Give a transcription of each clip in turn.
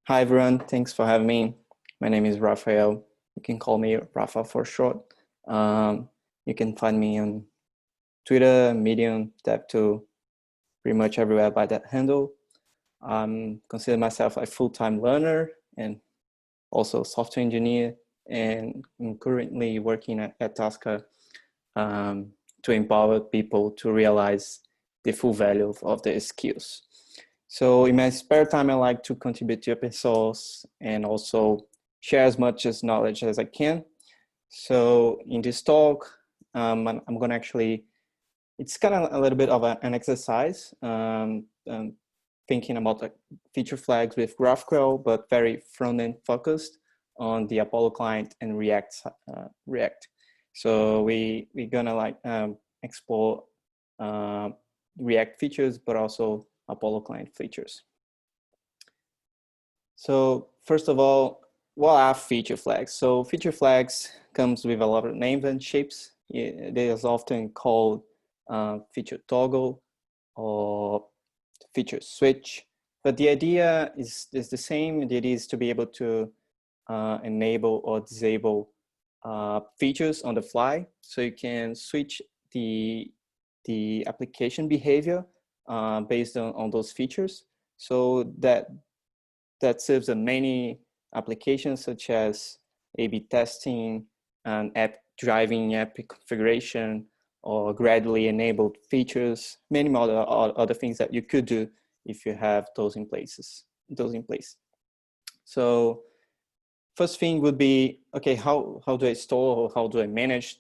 Hi everyone, thanks for having me. My name is Rafael. You can call me Rafa for short. Um, you can find me on Twitter, Medium, Dev2, pretty much everywhere by that handle. Consider myself a full-time learner and also software engineer, and I'm currently working at Tasca to empower people to realize the full value of their skills. So in my spare time, I like to contribute to open source and also share as much as knowledge as I can. So in this talk, I'm going to actually, it's kind of a little bit of an exercise, thinking about like feature flags with GraphQL, but very front-end focused on the Apollo client and React. So we're gonna like explore React features, but also Apollo client features. So first of all, what are feature flags? So feature flags comes with a lot of names and shapes. They is often called feature toggle or feature switch. But the idea is the same. The idea is to be able to enable or disable features on the fly. So you can switch the application behavior based on those features. So that serves many applications such as A/B testing and app driving app configuration or gradually enabled features, many other things that you could do if you have those in place. So first thing would be, okay, how do I store or how do I manage?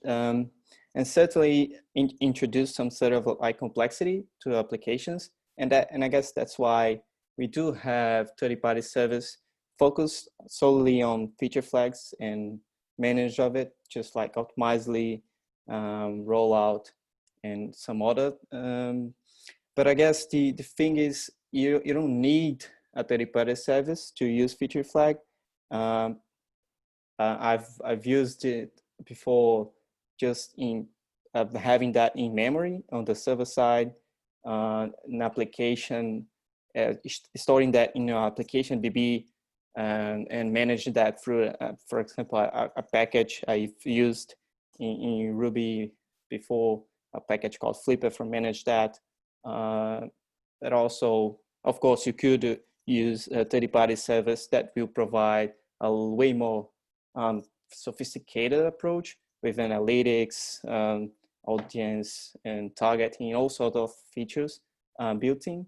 And certainly introduce some sort of like complexity to applications. And I guess that's why we do have third-party service focused solely on feature flags and manage of it, just like Optimizely, Rollout, and some other. But I guess the thing is, you don't need a third-party service to use feature flag. I've used it before, just in having that in memory on the server side, an application, storing that in your application DB, and manage that through, for example, a package I've used in Ruby before, a package called Flipper for manage that. That also, of course, you could use a third-party service that will provide a way more sophisticated approach with analytics, audience, and targeting, all sorts of features built in.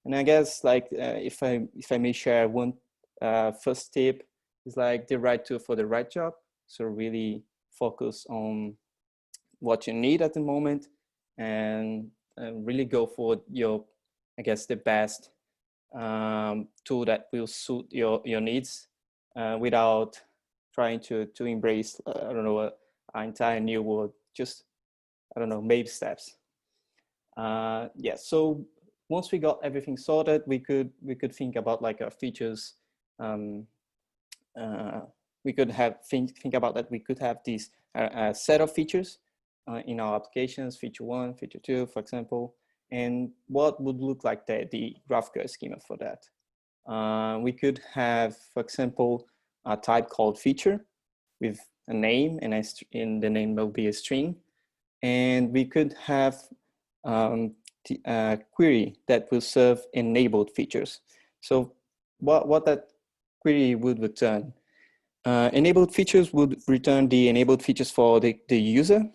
And I guess like if I may share one first tip, is like the right tool for the right job. So really focus on what you need at the moment, and really go for your, I guess, the best tool that will suit your needs without trying to embrace, I don't know, an entire new world. Just, I don't know, baby steps. Yeah, so once we got everything sorted, we could think about like our features. We could have think about that. We could have this set of features in our applications, feature 1, feature 2, for example, and what would look like the GraphQL schema for that. We could have, for example, a type called feature with a name, and the name will be a string. And we could have a query that will serve enabled features. So what that query would return? Enabled features would return the enabled features for the user.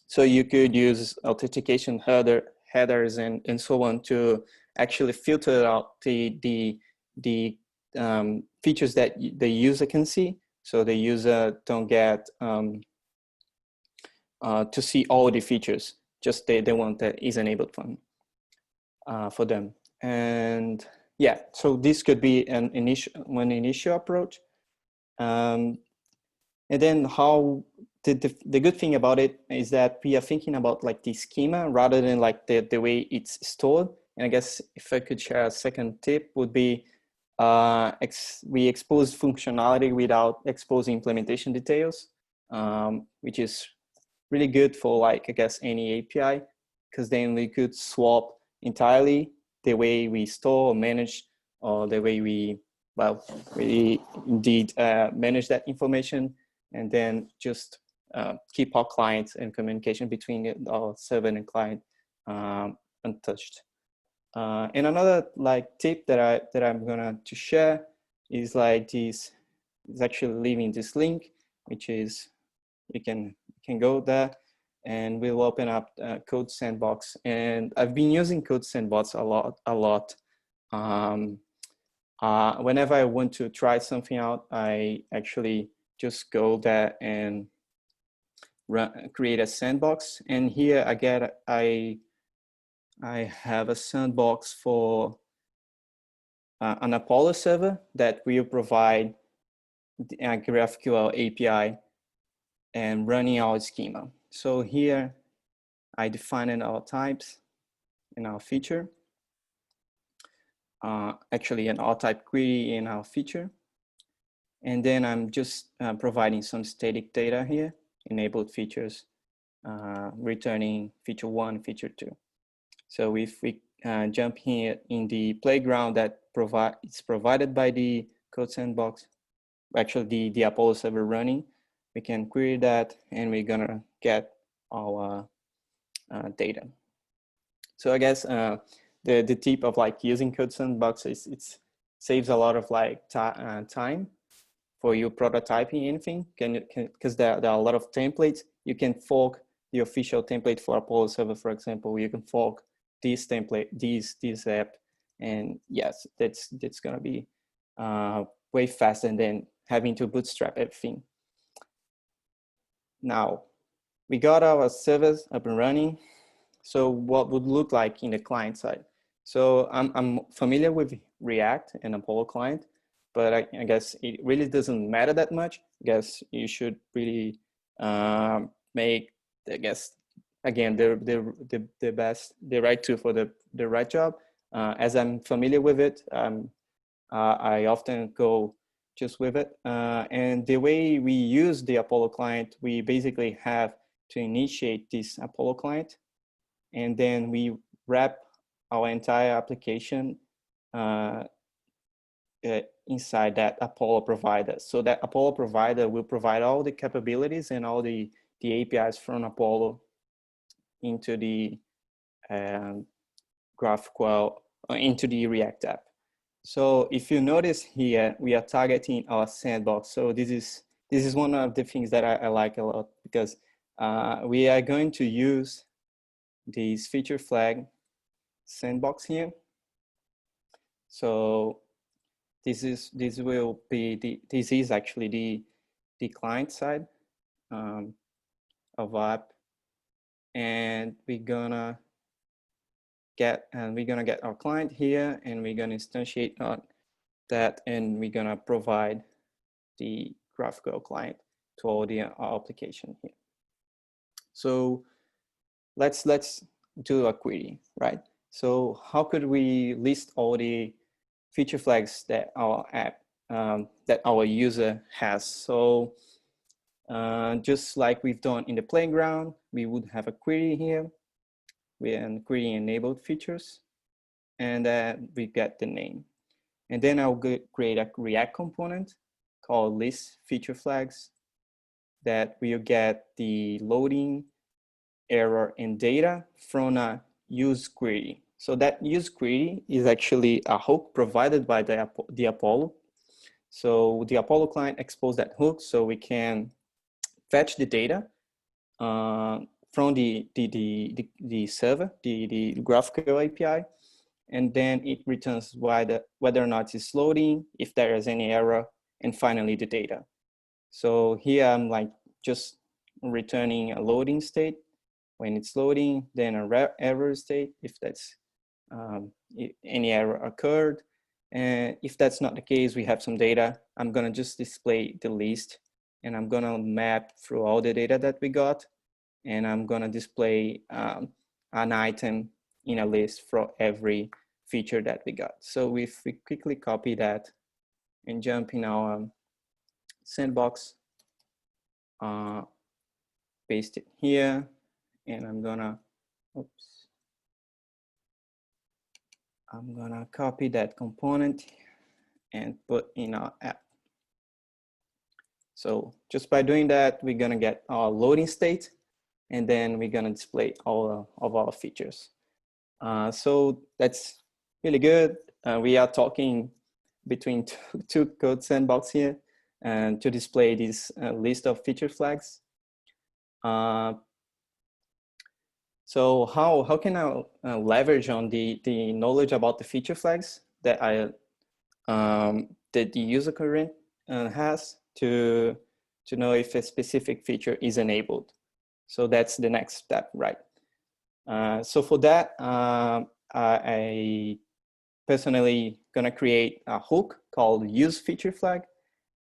So you could use authentication headers and so on to actually filter out the features that the user can see. So the user don't get to see all the features, just the one that is enabled for them. And yeah, so this could be one initial approach. And then how the good thing about it is that we are thinking about like the schema rather than like the way it's stored. And I guess if I could share a second tip would be we expose functionality without exposing implementation details, which is really good for like, I guess, any API, because then we could swap entirely the way we store or manage, or the way we well, we indeed manage that information and then just keep our clients and communication between our server and client untouched. And another like tip that I'm gonna to share is like this is actually leaving this link, which is you can go there and we'll open up Code Sandbox. And I've been using Code Sandbox a lot. Whenever I want to try something out, I actually just go there and create a sandbox. And here I have a sandbox for an Apollo server that will provide a GraphQL API and running our schema. So here I defined our types in our feature. Actually an all type query in our feature. And then I'm just providing some static data here, enabled features, returning feature 1, feature 2. So if we jump here in the playground that it's provided by the Code Sandbox, actually the Apollo server running, we can query that and we're gonna get our data. So I guess the tip of like using Code Sandbox is it saves a lot of like time for you prototyping anything, because there are a lot of templates. You can fork the official template for Apollo server, for example. You can fork this template, this app, and yes, that's gonna be way faster than having to bootstrap everything. Now, we got our servers up and running. So what would look like in the client side? So I'm familiar with React and Apollo client, but I guess it really doesn't matter that much. I guess you should really make, I guess, again, the best, the right tool for the right job. As I'm familiar with it, I often go just with it. And the way we use the Apollo client, we basically have to initiate this Apollo client, and then we wrap our entire application inside that Apollo provider. So that Apollo provider will provide all the capabilities and all the APIs from Apollo into the GraphQL, into the React app. So if you notice here, we are targeting our sandbox. So this is one of the things that I like a lot, because we are going to use this feature flag sandbox here. So this is actually the client side of app, and we're gonna get our client here, and we're gonna instantiate on that, and we're gonna provide the GraphQL client to all our application here. So let's do a query, right? So how could we list all the feature flags that our app, that our user has? So just like we've done in the playground, we would have a query here. We query enabled features, and we get the name. And then I'll create a React component called list feature flags that will get the loading, error, and data from a use query. So that use query is actually a hook provided by the Apollo. So the Apollo client exposed that hook, so we can fetch the data from the server, the GraphQL API, and then it returns whether or not it's loading, if there is any error, and finally the data. So here I'm like just returning a loading state when it's loading, then a error state if that's if any error occurred. And if that's not the case, we have some data. I'm gonna just display the list, and I'm gonna map through all the data that we got, and I'm gonna display an item in a list for every feature that we got. So if we quickly copy that and jump in our sandbox, paste it here, and I'm gonna copy that component and put in our app. So just by doing that, we're gonna get our loading state, and then we're gonna display all of our features. So that's really good. We are talking between two code sandbox here, and to display this list of feature flags. So how can I leverage on the knowledge about the feature flags that that the user current has to know if a specific feature is enabled? So that's the next step, right? So for that, I personally gonna create a hook called use feature flag,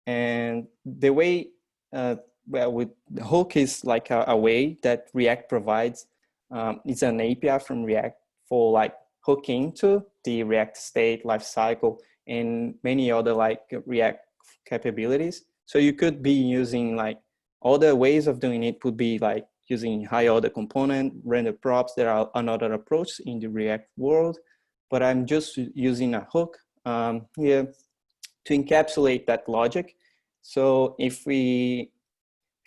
and the way well, with the hook is like a way that React provides. It's an API from React for like hooking to the React state lifecycle and many other like React capabilities. So you could be using like other ways of doing it would be like using high order component, render props. There are another approach in the React world, but I'm just using a hook here to encapsulate that logic. So if we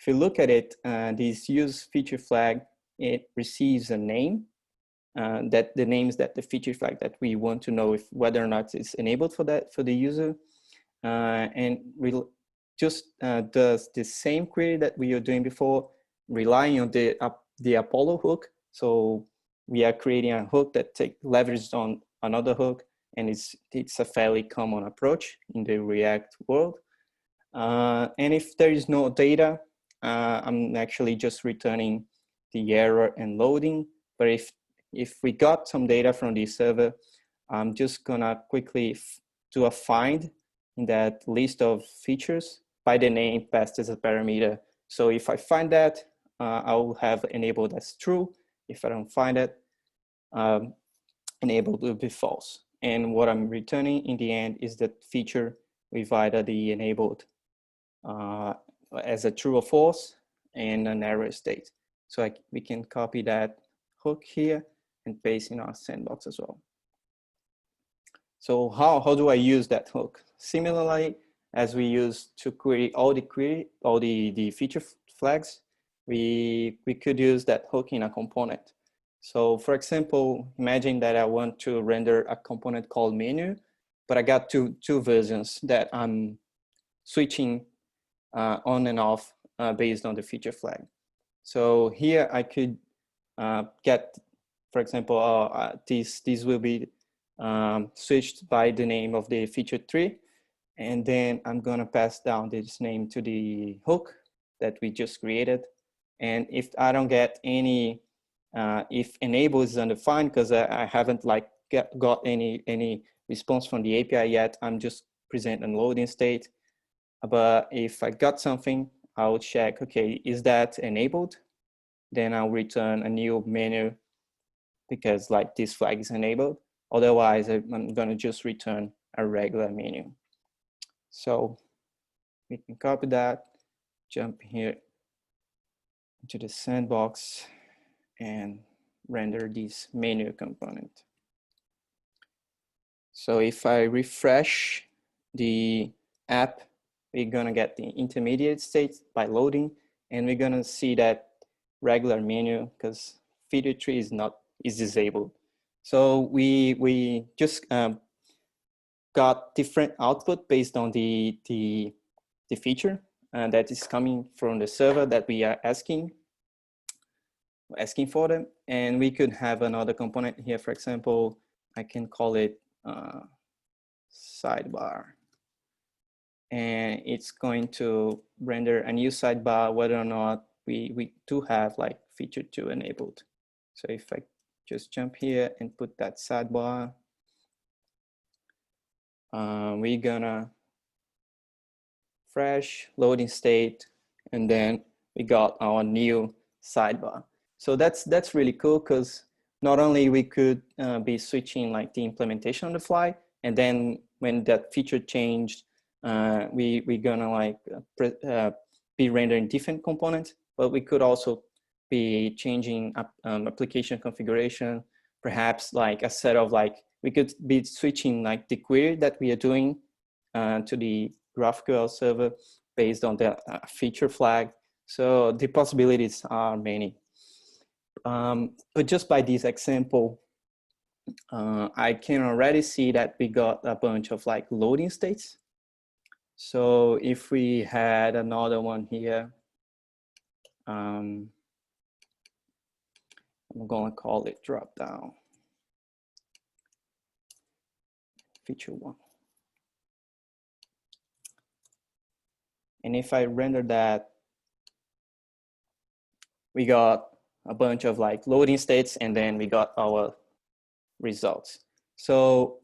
look at it, this use feature flag, it receives a name that the names that the feature flag that we want to know if whether or not it's enabled for that for the user, and we'll just does the same query that we were doing before, relying on the Apollo hook. So we are creating a hook that leverages on another hook, and it's a fairly common approach in the React world. And if there is no data, I'm actually just returning the error and loading. But if we got some data from the server, I'm just gonna quickly do a find in that list of features by the name passed as a parameter. So if I find that, I will have enabled as true. If I don't find it, enabled will be false. And what I'm returning in the end is that feature with either the enabled as a true or false and an error state. So we can copy that hook here and paste in our sandbox as well. So how do I use that hook? Similarly, as we use to query all the feature flags, we could use that hook in a component. So for example, imagine that I want to render a component called menu, but I got two versions that I'm switching on and off based on the feature flag. So here I could get, for example, this will be switched by the name of the feature tree, and then I'm gonna pass down this name to the hook that we just created. And if I don't get any, if enable is undefined because I haven't like got any response from the API yet, I'm just presenting a loading state. But if I got something, I'll check, okay, is that enabled? Then I'll return a new menu because like this flag is enabled. Otherwise, I'm gonna just return a regular menu. So we can copy that, jump here to the sandbox and render this menu component. So if I refresh the app, we're gonna get the intermediate state by loading, and we're gonna see that regular menu because feature tree is disabled. So we just got different output based on the feature that is coming from the server that we are asking for them. And we could have another component here. For example, I can call it sidebar. And it's going to render a new sidebar whether or not we do have like feature 2 enabled. So if I just jump here and put that sidebar, we're gonna fresh loading state, and then we got our new sidebar. So that's really cool because not only we could be switching like the implementation on the fly, and then when that feature changed, we're gonna like be rendering different components, but we could also be changing application configuration, perhaps like a set of like, we could be switching like the query that we are doing to the GraphQL server based on the feature flag. So the possibilities are many. But just by this example, I can already see that we got a bunch of like loading states. So if we had another one here, I'm gonna call it drop down feature one. And if I render that, we got a bunch of like loading states, and then we got our results. So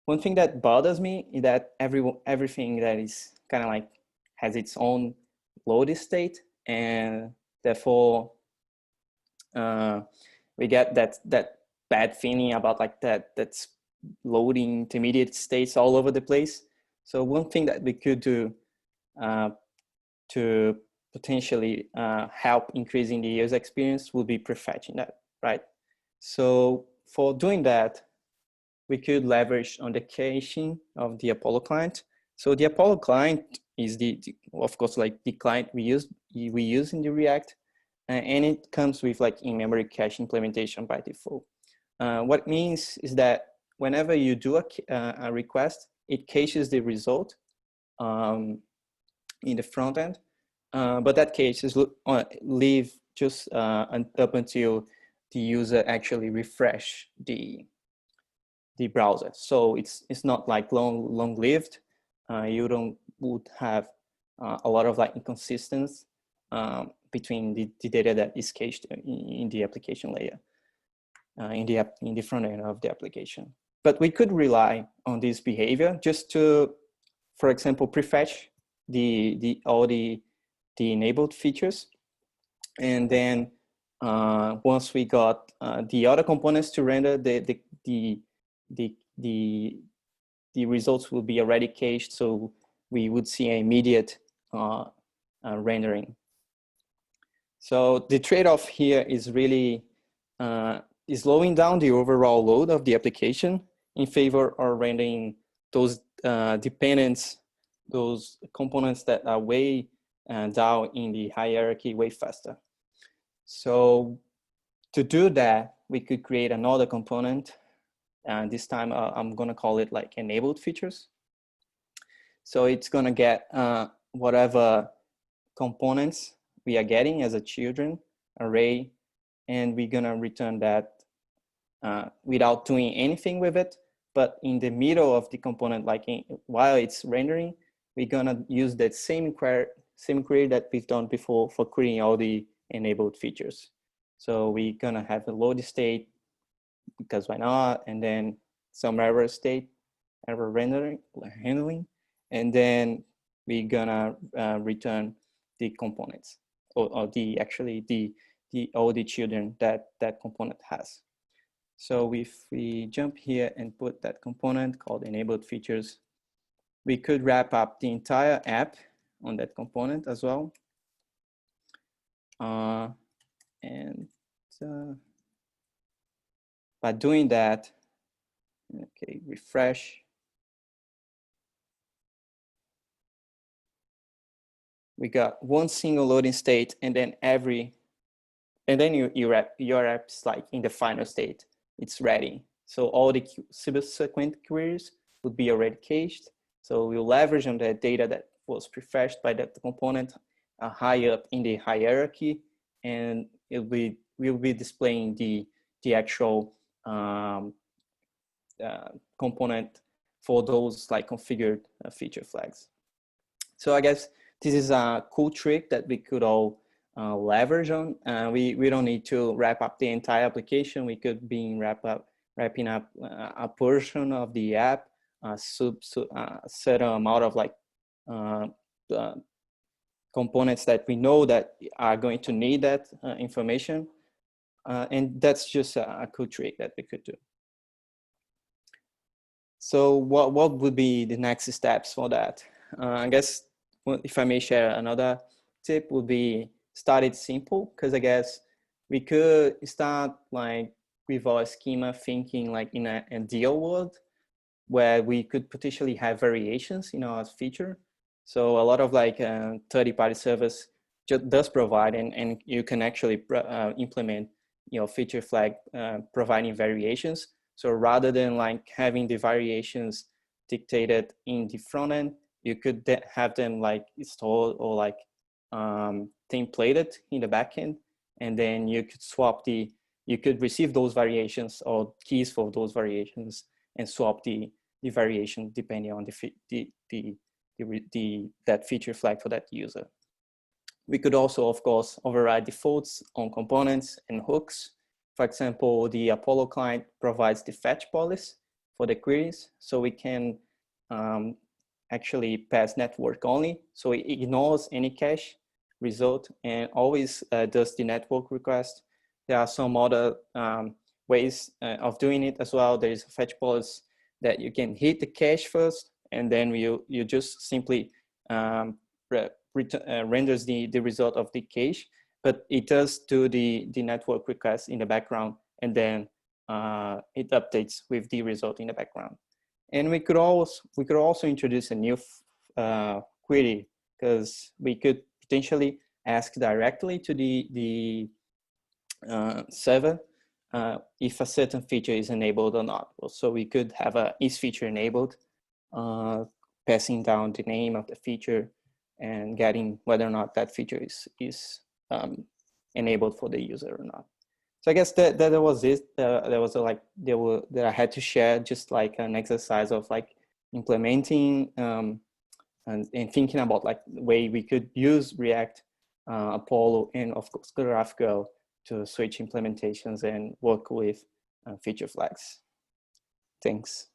one thing that bothers me is that everything that is kind of like has its own loading state, and therefore we get that bad feeling about like that's loading intermediate states all over the place. So one thing that we could do to potentially help increasing the user experience would be prefetching that, right? So for doing that, we could leverage on the caching of the Apollo client. So the Apollo client is of course, like the client we use in the React, and it comes with like in-memory cache implementation by default. What it means is that whenever you do a request, it caches the result in the front end, but that cache is leave just up until the user actually refresh the browser. So it's not like long-lived. You would have a lot of like inconsistency between the data that is cached in the application layer, in the front end of the application. But we could rely on this behavior just to, for example, prefetch all the enabled features, and then once we got the other components to render, the results will be already cached, so we would see an immediate rendering. So the trade-off here is really is slowing down the overall load of the application in favor of rendering those dependents, those components that are way down in the hierarchy way faster. So to do that, we could create another component, and this time I'm gonna call it like enabled features. So it's gonna get whatever components we are getting as a children array, and we're gonna return that without doing anything with it. But in the middle of the component, like while it's rendering, we're gonna use that same query that we've done before for creating all the enabled features. So we're gonna have a load state, because why not, and then some error state, error handling, and then we're gonna return the components, or all the children that component has. So if we jump here and put that component called enabled features, we could wrap up the entire app on that component as well. And by doing that, okay, refresh. We got one single loading state, and then your app's like in the final state, it's ready. So all the subsequent queries would be already cached. So we'll leverage on the data that was prefetched by that component high up in the hierarchy, and we'll be displaying the actual component for those like configured feature flags. So I guess this is a cool trick that we could all leverage on. We don't need to wrap up the entire application. We could be wrapping up a portion of the app, certain amount of like components that we know that are going to need that information. And that's just a cool trick that we could do. So what would be the next steps for that? I guess if I may share another tip would be start it simple, because I guess we could start like with our schema thinking like in a ideal world, where we could potentially have variations in our feature. So a lot of like third-party servers just does provide, and you can actually implement, feature flag providing variations. So rather than like having the variations dictated in the front end, you could have them like installed or like templated in the backend, and then you could you could receive those variations or keys for those variations and swap the variation depending on that feature flag for that user. We could also, of course, override defaults on components and hooks. For example, the Apollo client provides the fetch policy for the queries, so we can actually pass network only. So it ignores any cache result and always does the network request. There are some other ways of doing it as well. There is a fetch policy that you can hit the cache first, and then you just simply renders the result of the cache, but it does do the network request in the background, and then it updates with the result in the background. And we could also introduce a new query, because we could potentially ask directly to the server if a certain feature is enabled or not. So we could have a is feature enabled, passing down the name of the feature and getting whether or not that feature is enabled for the user or not. So I guess that was it. That was that I had to share, just like an exercise of like implementing and thinking about like the way we could use React, Apollo, and of course GraphQL to switch implementations and work with feature flags. Thanks.